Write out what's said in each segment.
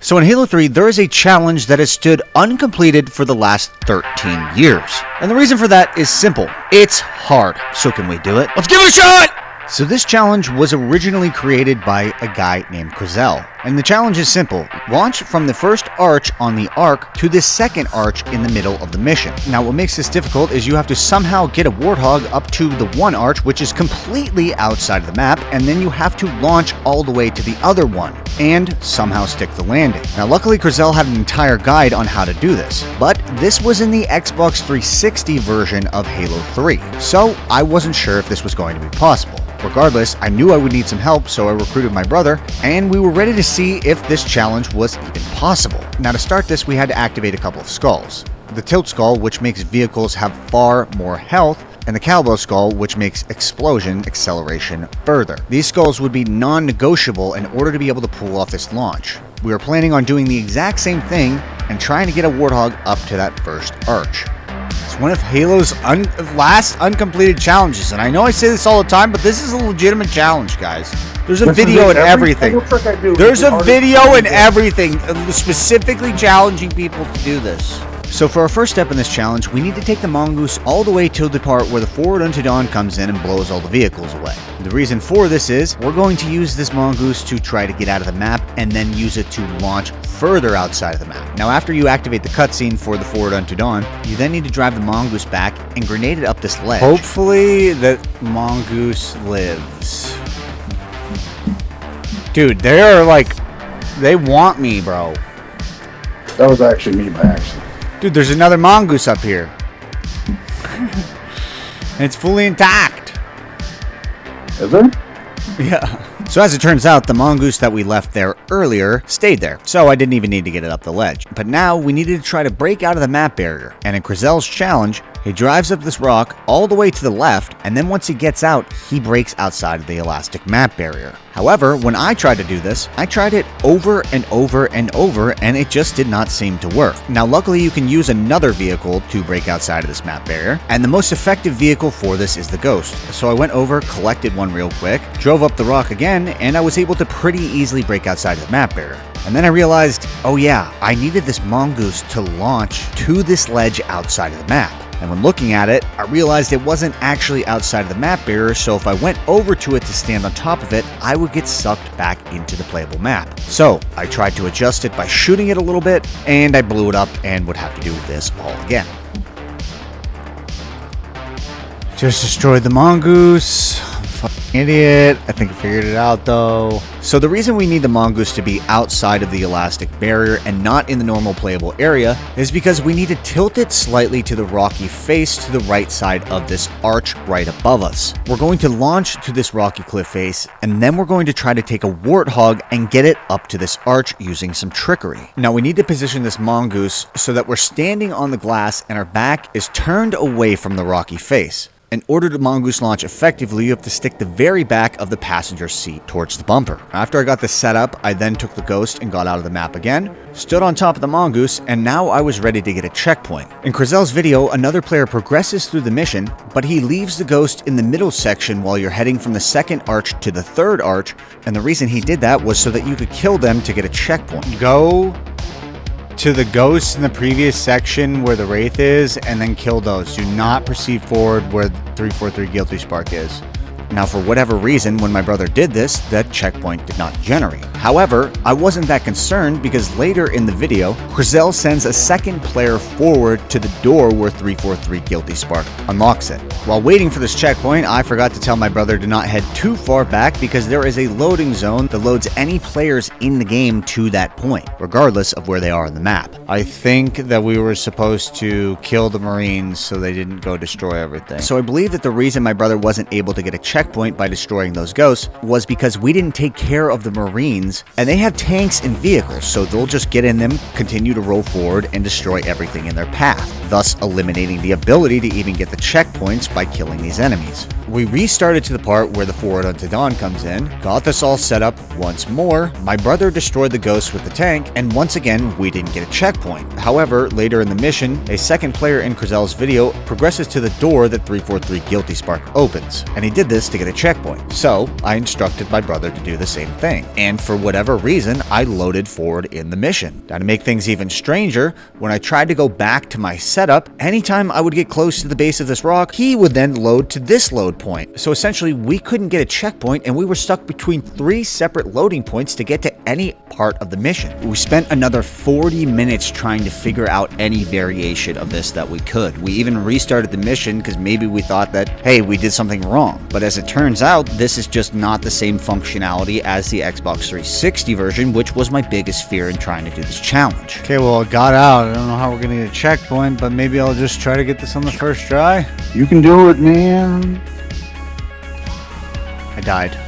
So in Halo 3, there is a challenge that has stood uncompleted for the last 13 years. And the reason for that is simple. It's hard. So can we do it? Let's give it a shot! So this challenge was originally created by a guy named Courtesy, and the challenge is simple. Launch from the first arch on the arc to the second arch in the middle of the mission. Now what makes this difficult is you have to somehow get a Warthog up to the one arch, which is completely outside of the map, and then you have to launch all the way to the other one, and somehow stick the landing. Now luckily Courtesy had an entire guide on how to do this, but this was in the Xbox 360 version of Halo 3, so I wasn't sure if this was going to be possible. Regardless, I knew I would need some help, so I recruited my brother, and we were ready to see if this challenge was even possible. Now to start this, we had to activate a couple of skulls. The tilt skull, which makes vehicles have far more health, and the Cowbell skull, which makes explosion acceleration further. These skulls would be non-negotiable in order to be able to pull off this launch. We were planning on doing the exact same thing and trying to get a Warthog up to that first arch. It's one of Halo's last uncompleted challenges, and I know I say this all the time, but this is a legitimate challenge, guys. There's a video and everything. There's a video and everything specifically challenging people to do this. So for our first step in this challenge, we need to take the mongoose all the way to the part where the Forward Unto Dawn comes in and blows all the vehicles away. The reason for this is, we're going to use this mongoose to try to get out of the map and then use it to launch further outside of the map. Now after you activate the cutscene for the Forward Unto Dawn, you then need to drive the mongoose back and grenade it up this ledge. Hopefully that mongoose lives. Dude, they are like, they want me, bro. That was actually me by accident. Dude, there's another mongoose up here. And it's fully intact. Is there? Yeah. So as it turns out, the mongoose that we left there earlier stayed there, so I didn't even need to get it up the ledge. But now we needed to try to break out of the map barrier, and in Courtesy's challenge, he drives up this rock all the way to the left, and then once he gets out, he breaks outside of the elastic map barrier. However, when I tried to do this, I tried it over and over and over, and it just did not seem to work. Now luckily you can use another vehicle to break outside of this map barrier, and the most effective vehicle for this is the Ghost. So I went over, collected one real quick, drove up the rock again, and I was able to pretty easily break outside of the map barrier. And then I realized, oh yeah, I needed this mongoose to launch to this ledge outside of the map. And when looking at it, I realized it wasn't actually outside of the map barrier, so if I went over to it to stand on top of it, I would get sucked back into the playable map. So I tried to adjust it by shooting it a little bit, and I blew it up and would have to do this all again. Just destroyed the mongoose. Fucking idiot. I think I figured it out though. So the reason we need the mongoose to be outside of the elastic barrier and not in the normal playable area is because we need to tilt it slightly to the rocky face to the right side of this arch right above us. We're going to launch to this rocky cliff face, and then we're going to try to take a Warthog and get it up to this arch using some trickery. Now we need to position this mongoose so that we're standing on the glass and our back is turned away from the rocky face. In order to mongoose launch effectively, you have to stick the very back of the passenger seat towards the bumper. After I got this set up, I then took the Ghost and got out of the map again, stood on top of the mongoose, and now I was ready to get a checkpoint. In Courtesy's video, another player progresses through the mission, but he leaves the Ghost in the middle section while you're heading from the second arch to the third arch, and the reason he did that was so that you could kill them to get a checkpoint. Go to the Ghost in the previous section where the Wraith is, and then kill those. Do not proceed forward where 343 Guilty Spark is. Now, for whatever reason, when my brother did this, that checkpoint did not generate. However, I wasn't that concerned because later in the video, Courtesy sends a second player forward to the door where 343 Guilty Spark unlocks it. While waiting for this checkpoint, I forgot to tell my brother to not head too far back because there is a loading zone that loads any players in the game to that point, regardless of where they are on the map. I think that we were supposed to kill the Marines so they didn't go destroy everything. So I believe that the reason my brother wasn't able to get a checkpoint by destroying those ghosts was because we didn't take care of the Marines, and they have tanks and vehicles, so they'll just get in them, continue to roll forward, and destroy everything in their path, thus eliminating the ability to even get the checkpoints by killing these enemies. We restarted to the part where the Forward Unto Dawn comes in, got this all set up once more, my brother destroyed the ghost with the tank, and once again, we didn't get a checkpoint. However, later in the mission, a second player in Courtesy's video progresses to the door that 343 Guilty Spark opens, and he did this to get a checkpoint. So, I instructed my brother to do the same thing, and for for whatever reason, I loaded forward in the mission. Now, to make things even stranger, when I tried to go back to my setup, anytime I would get close to the base of this rock, he would then load to this load point. So essentially, we couldn't get a checkpoint, and we were stuck between 3 separate loading points to get to any part of the mission. We spent another 40 minutes trying to figure out any variation of this that we could. We even restarted the mission because maybe we thought that, hey, we did something wrong. But as it turns out, this is just not the same functionality as the Xbox 360 version, which was my biggest fear in trying to do this challenge. Okay, well, I got out. I don't know how we're gonna get a checkpoint, but maybe I'll just try to get this on the first try. You can do it, man. I died.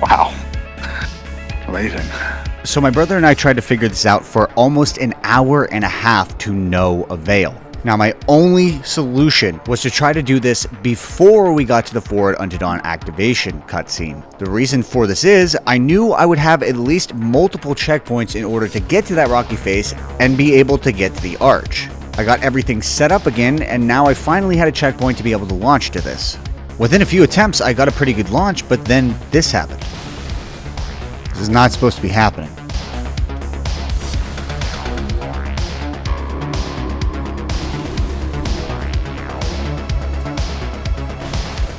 Wow. Amazing. So my brother and I tried to figure this out for almost an hour and a half to no avail. Now, my only solution was to try to do this before we got to the Forward Unto Dawn activation cutscene. The reason for this is, I knew I would have at least multiple checkpoints in order to get to that rocky face and be able to get to the arch. I got everything set up again, and now I finally had a checkpoint to be able to launch to this. Within a few attempts, I got a pretty good launch, but then this happened. This is not supposed to be happening.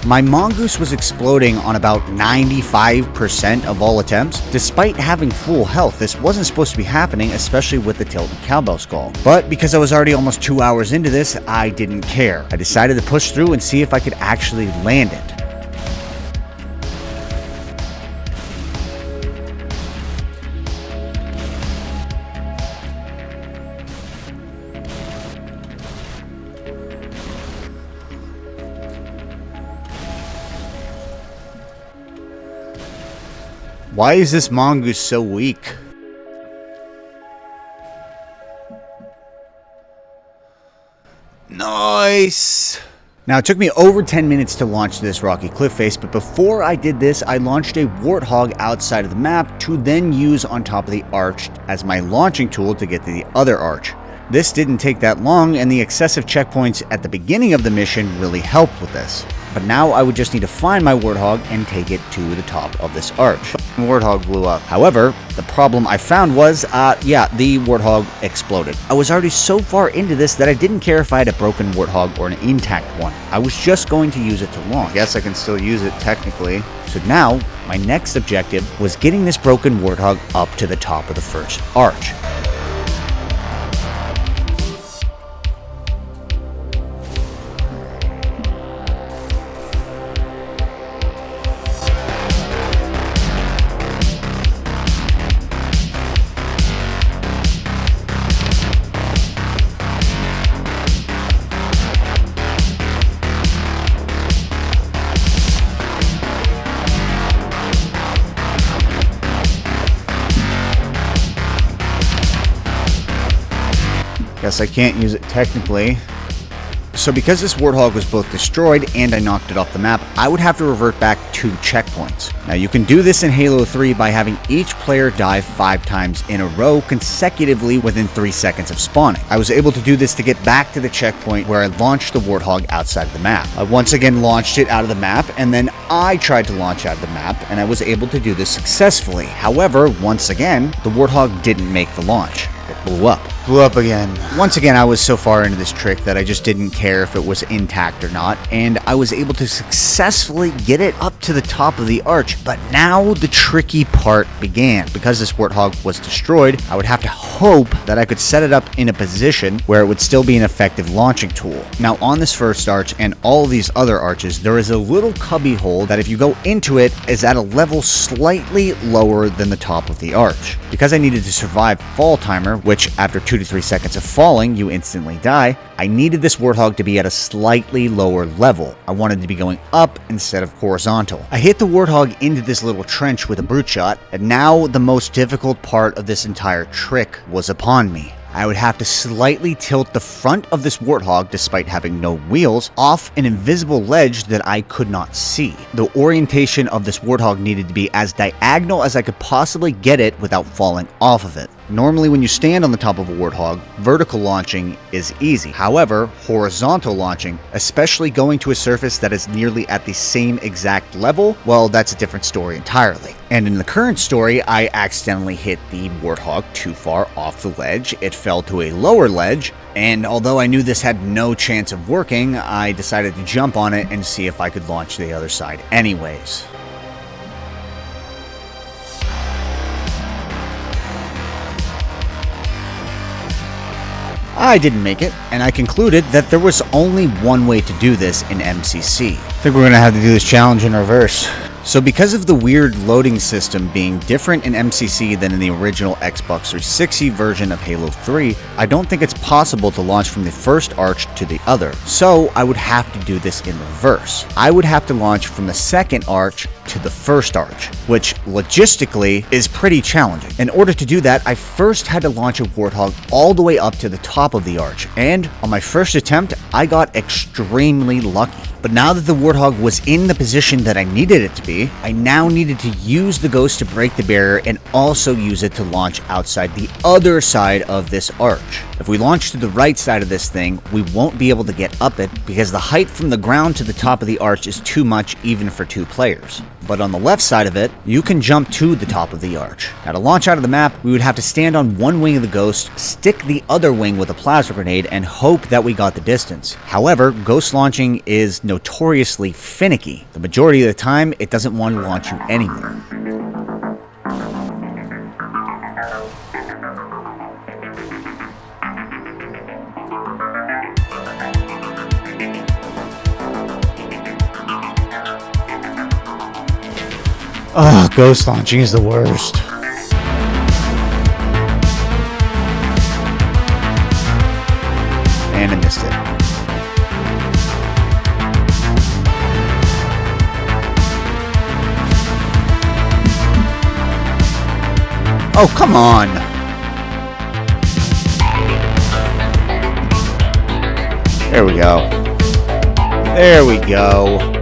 My mongoose was exploding on about 95% of all attempts. Despite having full health, this wasn't supposed to be happening, especially with the tilt and cowbell skull. But because I was already almost 2 hours into this, I didn't care. I decided to push through and see if I could actually land it. Why is this mongoose so weak? Nice! Now, it took me over 10 minutes to launch this rocky cliff face, but before I did this, I launched a Warthog outside of the map to then use on top of the arch as my launching tool to get to the other arch. This didn't take that long, and the excessive checkpoints at the beginning of the mission really helped with this. But now I would just need to find my Warthog and take it to the top of this arch. Warthog blew up. However, the problem I found was, the Warthog exploded. I was already so far into this that I didn't care if I had a broken Warthog or an intact one. I was just going to use it to launch. I guess I can still use it technically. So now, my next objective was getting this broken Warthog up to the top of the first arch. Guess I can't use it technically. So because this Warthog was both destroyed and I knocked it off the map, I would have to revert back 2 checkpoints. Now you can do this in Halo 3 by having each player die 5 times in a row consecutively within 3 seconds of spawning. I was able to do this to get back to the checkpoint where I launched the Warthog outside of the map. I once again launched it out of the map, and then I tried to launch out of the map, and I was able to do this successfully. However, once again, the Warthog didn't make the launch. It blew up. Blew up again. Once again, I was so far into this trick that I just didn't care if it was intact or not, and I was able to successfully get it up to the top of the arch. But now the tricky part began. Because this Warthog was destroyed, I would have to hope that I could set it up in a position where it would still be an effective launching tool. Now, on this first arch and all these other arches, there is a little cubby hole that if you go into it is at a level slightly lower than the top of the arch. Because I needed to survive fall timer, which after 2 to 3 seconds of falling, you instantly die, I needed this Warthog to be at a slightly lower level. I wanted to be going up instead of horizontal. I hit the Warthog into this little trench with a brute shot, and now the most difficult part of this entire trick was upon me. I would have to slightly tilt the front of this Warthog, despite having no wheels, off an invisible ledge that I could not see. The orientation of this Warthog needed to be as diagonal as I could possibly get it without falling off of it. Normally when you stand on the top of a Warthog, vertical launching is easy. However, horizontal launching, especially going to a surface that is nearly at the same exact level, well, that's a different story entirely. And in the current story, I accidentally hit the Warthog too far off the ledge. It fell to a lower ledge, and although I knew this had no chance of working, I decided to jump on it and see if I could launch to the other side anyways. I didn't make it, and I concluded that there was only one way to do this in MCC. I think we're gonna have to do this challenge in reverse. So because of the weird loading system being different in MCC than in the original Xbox 360 version of Halo 3, I don't think it's possible to launch from the first arch to the other. So I would have to do this in reverse. I would have to launch from the second arch to the first arch, which logistically is pretty challenging. In order to do that, I first had to launch a Warthog all the way up to the top of the arch, and on my first attempt, I got extremely lucky. But now that the Warthog was in the position that I needed it to be, I now needed to use the Ghost to break the barrier and also use it to launch outside the other side of this arch. If we launch to the right side of this thing, we won't be able to get up it because the height from the ground to the top of the arch is too much even for 2 players. But on the left side of it, you can jump to the top of the arch. Now to launch out of the map, we would have to stand on one wing of the Ghost, stick the other wing with a plasma grenade, and hope that we got the distance. However, Ghost launching is notoriously finicky. The majority of the time, it doesn't want to launch you anywhere. Oh, ghost launching is the worst. And I missed it. Oh, come on! There we go. There we go.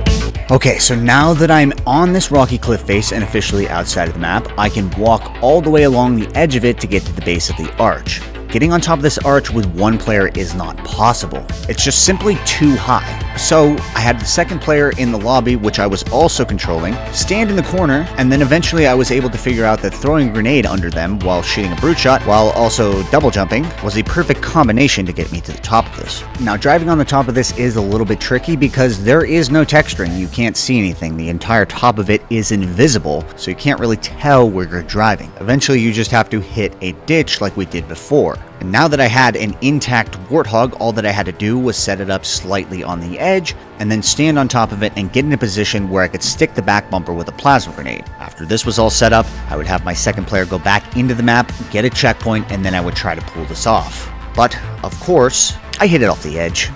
Okay, so now that I'm on this rocky cliff face and officially outside of the map, I can walk all the way along the edge of it to get to the base of the arch. Getting on top of this arch with one player is not possible. It's just simply too high. So I had the second player in the lobby, which I was also controlling, stand in the corner, and then eventually I was able to figure out that throwing a grenade under them while shooting a brute shot while also double jumping was the perfect combination to get me to the top of this. Now driving on the top of this is a little bit tricky because there is no texturing. You can't see anything. The entire top of it is invisible, so you can't really tell where you're driving. Eventually you just have to hit a ditch like we did before. And now that I had an intact Warthog, all that I had to do was set it up slightly on the edge, and then stand on top of it and get in a position where I could stick the back bumper with a plasma grenade. After this was all set up, I would have my second player go back into the map, get a checkpoint, and then I would try to pull this off. But, of course, I hit it off the edge.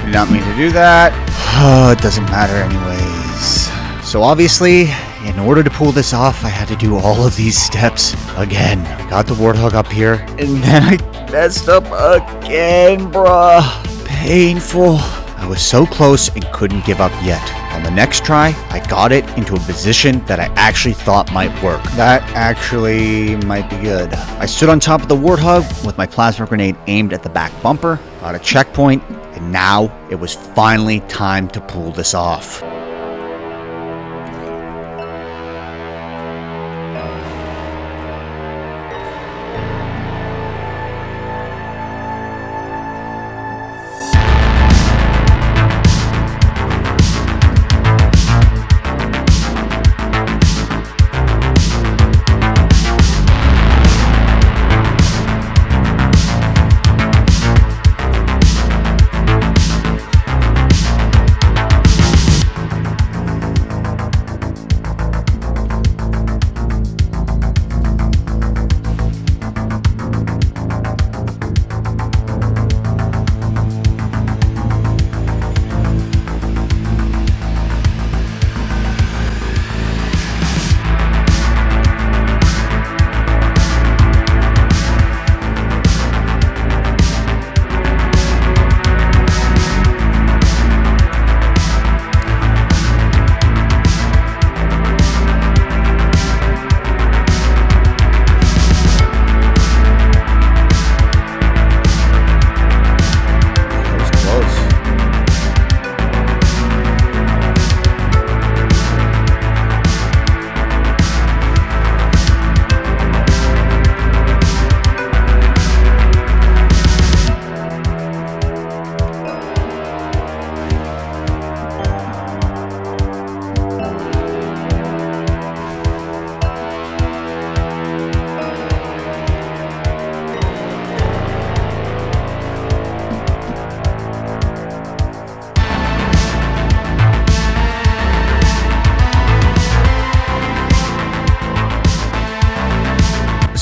Did not mean to do that. Oh, it doesn't matter anyways. So obviously, in order to pull this off, I had to do all of these steps again. I got the Warthog up here, and then I messed up again, bruh. Painful. I was so close and couldn't give up yet. On the next try, I got it into a position that I actually thought might work. That actually might be good. I stood on top of the Warthog with my plasma grenade aimed at the back bumper, got a checkpoint, and now it was finally time to pull this off.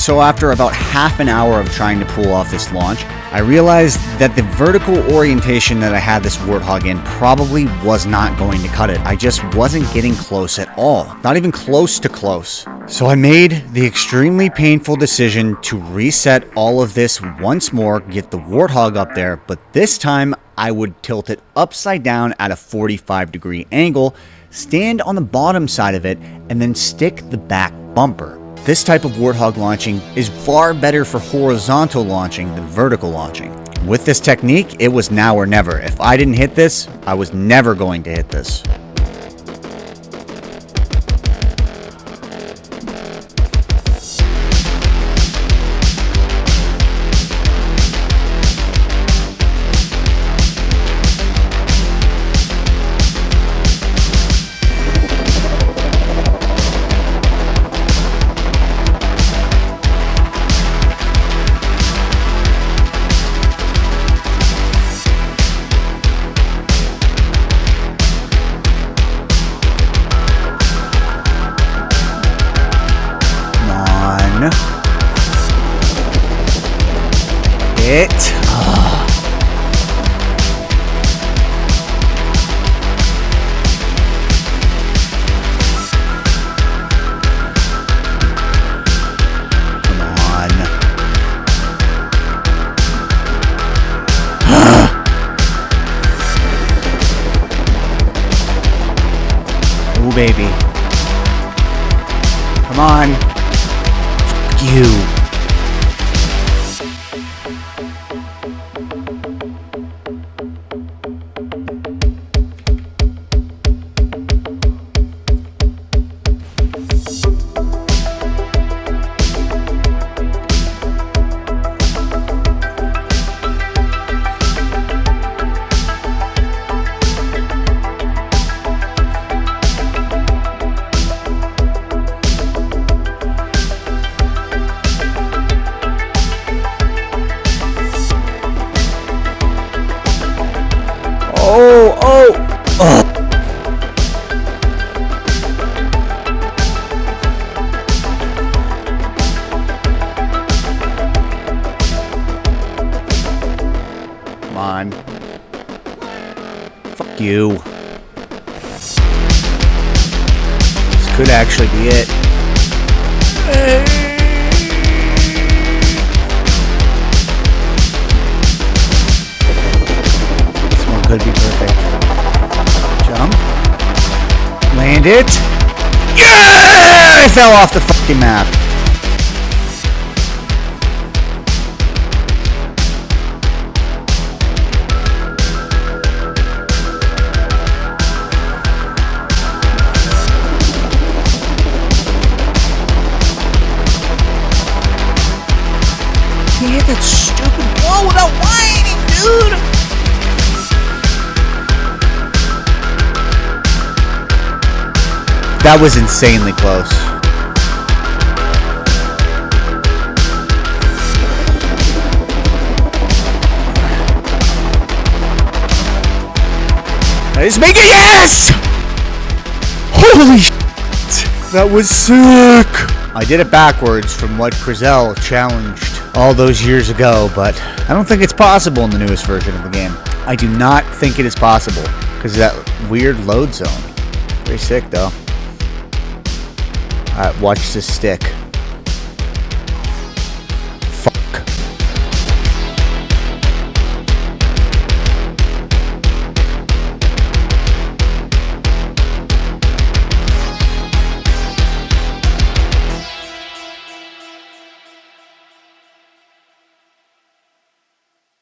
So after about half an hour of trying to pull off this launch, I realized that the vertical orientation that I had this Warthog in probably was not going to cut it. I just wasn't getting close at all. Not even close to close. So I made the extremely painful decision to reset all of this once more, get the Warthog up there, but this time I would tilt it upside down at a 45-degree angle, stand on the bottom side of it, and then stick the back bumper. This type of Warthog launching is far better for horizontal launching than vertical launching. With this technique, it was now or never. If I didn't hit this, I was never going to hit this. It. Come on. Oh, baby. Come on. Fuck you. Come on. Fuck you. This could actually be it. This one could be perfect. Jump. Land it. Yeah! I fell off the fucking map. You hit that stupid wall without whining, dude! That was insanely close. Let's make it, yes! Holy shit! That was sick! I did it backwards from what Crizel challenged all those years ago, but I don't think it's possible in the newest version of the game. I do not think it is possible because of that weird load zone. Very sick though. Alright, watch this stick.